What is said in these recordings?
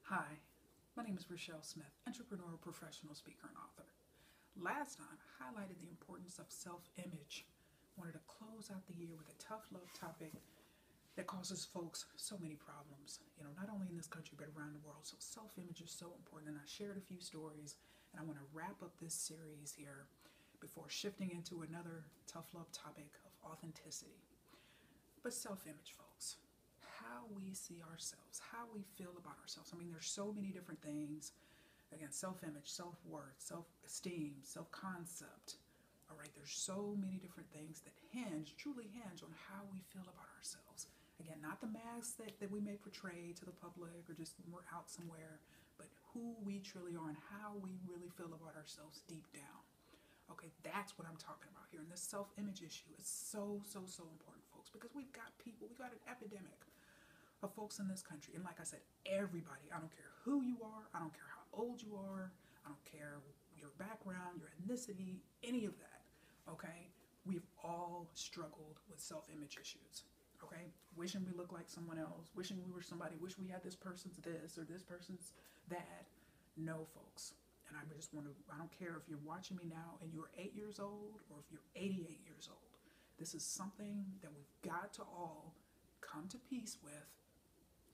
Hi, my name is Rachelle Smith, entrepreneur, professional speaker, and author. Last time, I highlighted the importance of self-image. Wanted to close out the year with a tough love topic that causes folks so many problems, not only in this country but around the world. So self-image is so important, and I shared a few stories, and I want to wrap up this series here before shifting into another tough love topic of authenticity. But self-image, folks, how we see ourselves, how we feel about ourselves. I mean, there's so many different things. Again, self-image, self-worth, self-esteem, self-concept. All right, there's so many different things that truly hinge on how we feel about ourselves. Again, not the masks that we may portray to the public or just when we're out somewhere, but who we truly are and how we really feel about ourselves deep down. Okay, that's what I'm talking about here. And this self-image issue is so important, folks, because we got an epidemic of folks in this country. And like I said, everybody, I don't care who you are, I don't care how old you are, I don't care your background, your ethnicity, any of that, okay? We've all struggled with self-image issues, okay? Wishing we look like someone else, wishing we were somebody, wish we had this person's this or this person's that. No, folks. And I don't care if you're watching me now and you're 8 years old or if you're 88 years old. This is something that we've got to all come to peace with,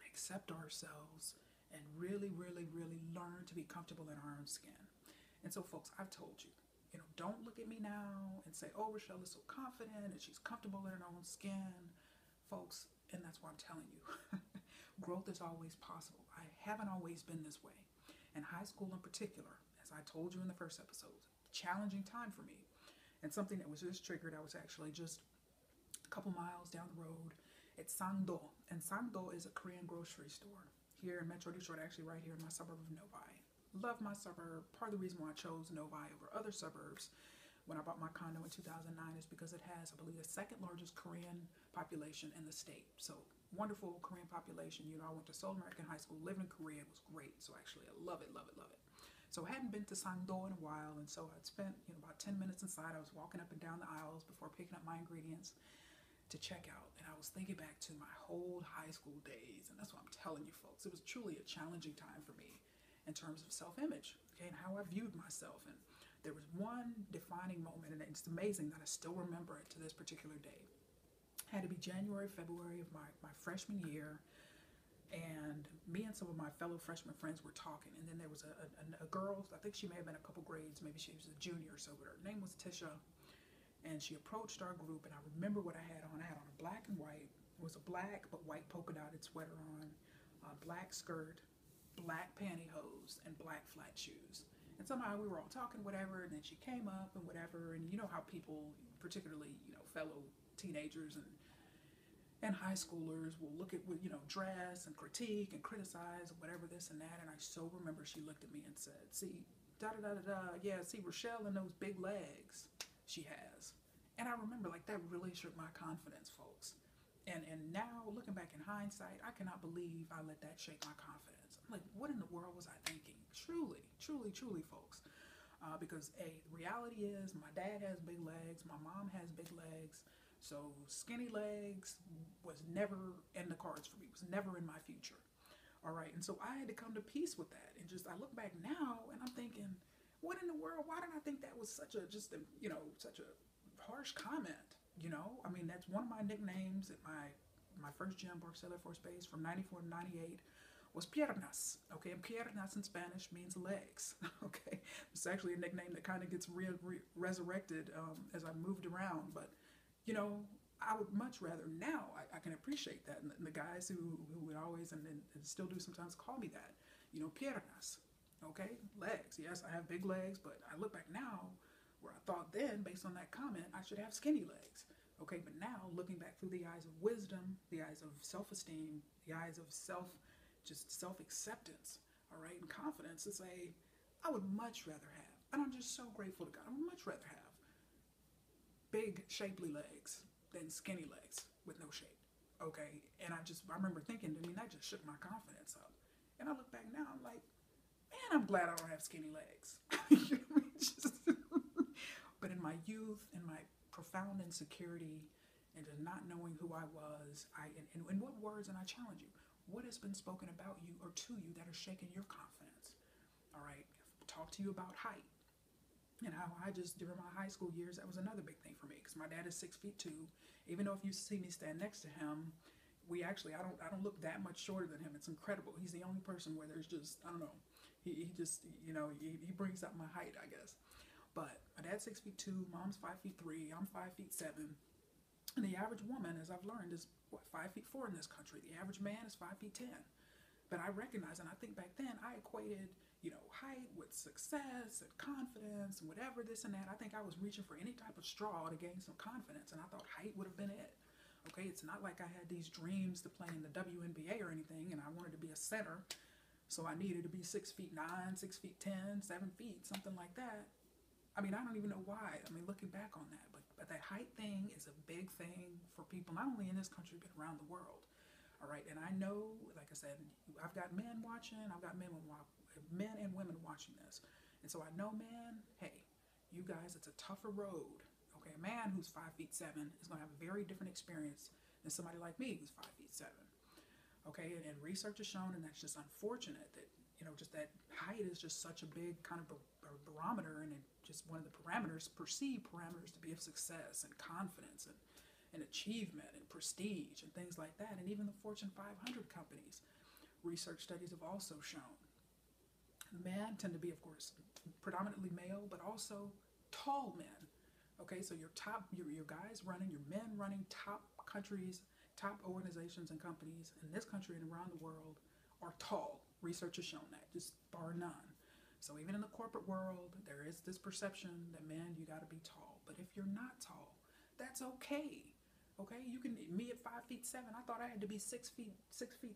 accept ourselves, and really learn to be comfortable in our own skin. And so, folks, I've told you, don't look at me now and say, oh, Rachelle is so confident and she's comfortable in her own skin. Folks, and that's why I'm telling you, growth is always possible. I haven't always been this way. In high school in particular, as I told you in the first episode, challenging time for me. And something that was just triggered, I was actually just a couple miles down the road at Sangdo. And Sangdo is a Korean grocery store here in Metro Detroit, actually right here in my suburb of Novi. Love my suburb. Part of the reason why I chose Novi over other suburbs when I bought my condo in 2009 is because it has, I believe, the second largest Korean population in the state. So wonderful Korean population. I went to Seoul American High School, lived in Korea. It was great. So actually, I love it. So I hadn't been to Sangdo in a while, and so I'd spent about 10 minutes inside. I was walking up and down the aisles before picking up my ingredients to check out, and I was thinking back to my whole high school days, and that's what I'm telling you, folks. It was truly a challenging time for me in terms of self-image, okay, and how I viewed myself. And there was one defining moment, and it's amazing that I still remember it to this particular day. It had to be January, February of my freshman year, and me and some of my fellow freshman friends were talking, and then there was a girl, I think she may have been a couple grades, maybe she was a junior or so, but her name was Tisha, and she approached our group, and I remember what I had on. I had on a black and white, it was a black but white polka dotted sweater on, a black skirt, black pantyhose, and black flat shoes. And somehow we were all talking, whatever, and then she came up and whatever, and you know how people, particularly, fellow teenagers and high schoolers will look at, dress and critique and criticize whatever this and that. And I so remember she looked at me and said, see, yeah, see, Rachelle and those big legs she has. And I remember, like, that really shook my confidence, folks. And now, looking back in hindsight, I cannot believe I let that shake my confidence. I'm like, what in the world was I thinking? Truly, folks. Because, the reality is my dad has big legs, my mom has big legs, so skinny legs was never in the cards for me. It was never in my future. All right, and so I had to come to peace with that. And I look back now, and I'm thinking, what in the world? Why did I think that was such a harsh comment? I mean, that's one of my nicknames at my first gym, Barcelona Force Base, from 94 to 98, was Pierre Nuts. Okay, and Pierre Nuts in Spanish means legs. Okay, it's actually a nickname that kind of gets resurrected as I moved around. But, I would much rather now, I can appreciate that. And the guys who would always and still do sometimes call me that, Pierre Nuts. Okay, legs. Yes, I have big legs, but I look back now where I thought then, based on that comment, I should have skinny legs. Okay, but now looking back through the eyes of wisdom, the eyes of self-esteem, the eyes of self-acceptance, all right, and confidence, to say, I would much rather have, and I'm just so grateful to God, I would much rather have big, shapely legs than skinny legs with no shape. Okay, and I remember thinking, that just shook my confidence up. And I look back now, I'm like, man, I'm glad I don't have skinny legs. But in my youth, in my profound insecurity, and just not knowing who I was, and what words, and I challenge you, What has been spoken about you or to you that are shaking your confidence? All right, talk to you about height. And how I just, during my high school years, that was another big thing for me because my dad is 6'2". Even though if you see me stand next to him, I don't look that much shorter than him. It's incredible. He's the only person where there's just, I don't know, he just, he brings up my height, I guess. But my dad's 6'2", mom's 5'3", I'm 5'7". And the average woman, as I've learned, is what, 5'4" in this country. The average man is 5'10". But I recognize, and I think back then, I equated, height with success and confidence and whatever, this and that. I think I was reaching for any type of straw to gain some confidence, and I thought height would have been it. Okay, it's not like I had these dreams to play in the WNBA or anything, and I wanted to be a center, so I needed to be 6'9", 6'10", 7 feet, something like that. I mean, I don't even know why. I mean, looking back on that, but that height thing is a big thing for people, not only in this country, but around the world. All right, and I know, like I said, I've got men watching, I've got men and women watching this. And so I know, man, hey, you guys, it's a tougher road. Okay, a man who's 5'7" is going to have a very different experience than somebody like me who's 5'7". Okay, and research has shown, and that's just unfortunate that, just that height is just such a big kind of a barometer, and it just one of the perceived parameters to be of success and confidence and achievement and prestige and things like that. And even the Fortune 500 companies, research studies have also shown men tend to be, of course, predominantly male, but also tall men. Okay, so your guys running, your men running top countries, top organizations and companies in this country and around the world are tall. Research has shown that, just bar none. So even in the corporate world, there is this perception that, man, you got to be tall. But if you're not tall, that's okay. Okay, me at 5'7", I thought I had to be 6 feet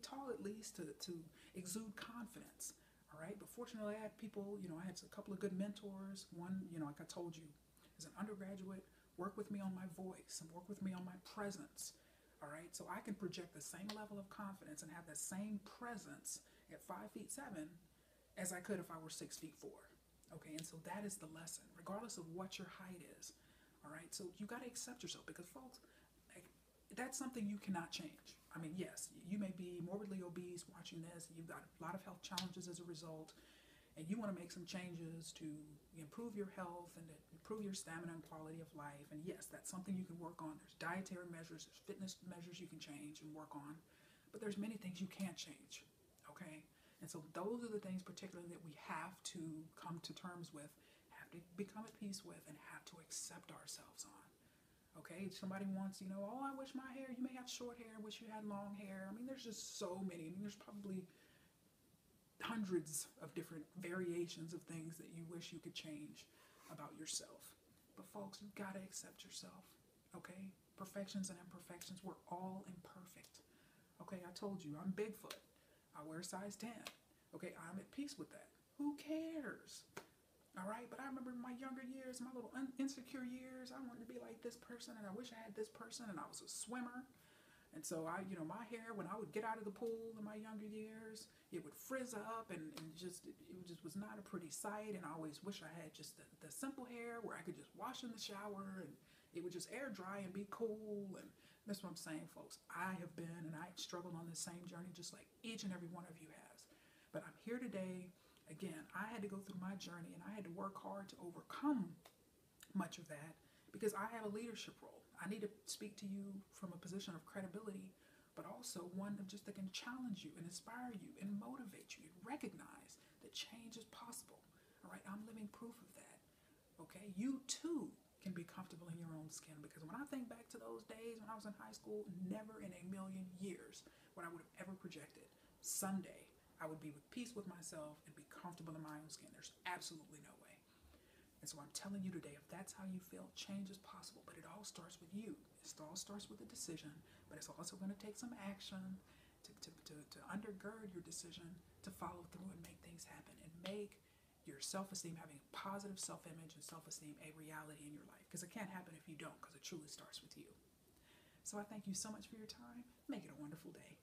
tall at least to exude confidence. All right, but fortunately I had people, I had a couple of good mentors. One, like I told you, as an undergraduate, work with me on my voice and work with me on my presence. All right, so I can project the same level of confidence and have the same presence at 5'7" as I could if I were 6'4". Okay, and so that is the lesson, regardless of what your height is. All right, so you got to accept yourself because, folks, that's something you cannot change. I mean, yes, you may be morbidly obese watching this. You've got a lot of health challenges as a result, and you want to make some changes to improve your health and to improve your stamina and quality of life. And yes, that's something you can work on. There's dietary measures, there's fitness measures you can change and work on, but there's many things you can't change, okay? And so those are the things particularly that we have to come to terms with, have to become at peace with, and have to accept ourselves on. Okay, somebody wants, oh, I wish my hair, you may have short hair, wish you had long hair. I mean, there's just so many. I mean, there's probably hundreds of different variations of things that you wish you could change about yourself. But folks, you've got to accept yourself, okay? Perfections and imperfections, we're all imperfect. Okay, I told you, I'm Bigfoot. I wear size 10. Okay, I'm at peace with that. Who cares? All right, but I remember in my younger years, my little insecure years, I wanted to be like this person, and I wish I had this person, and I was a swimmer. And so my hair, when I would get out of the pool in my younger years, it would frizz up, and it just was not a pretty sight. And I always wish I had just the simple hair where I could just wash in the shower, and it would just air dry and be cool. And that's what I'm saying, folks. I have been, and I struggled on this same journey, just like each and every one of you has. But I'm here today. Again, I had to go through my journey, and I had to work hard to overcome much of that because I have a leadership role. I need to speak to you from a position of credibility, but also one of just that can challenge you and inspire you and motivate you and recognize that change is possible. All right, I'm living proof of that. Okay, you too can be comfortable in your own skin because when I think back to those days when I was in high school, never in a million years would I would have ever projected someday I would be with peace with myself and be comfortable in my own skin. There's absolutely no way. And so I'm telling you today, if that's how you feel, change is possible. But it all starts with you. It all starts with a decision, but it's also going to take some action to undergird your decision, to follow through and make things happen and make your self-esteem, having a positive self-image and self-esteem a reality in your life. Because it can't happen if you don't, because it truly starts with you. So I thank you so much for your time. Make it a wonderful day.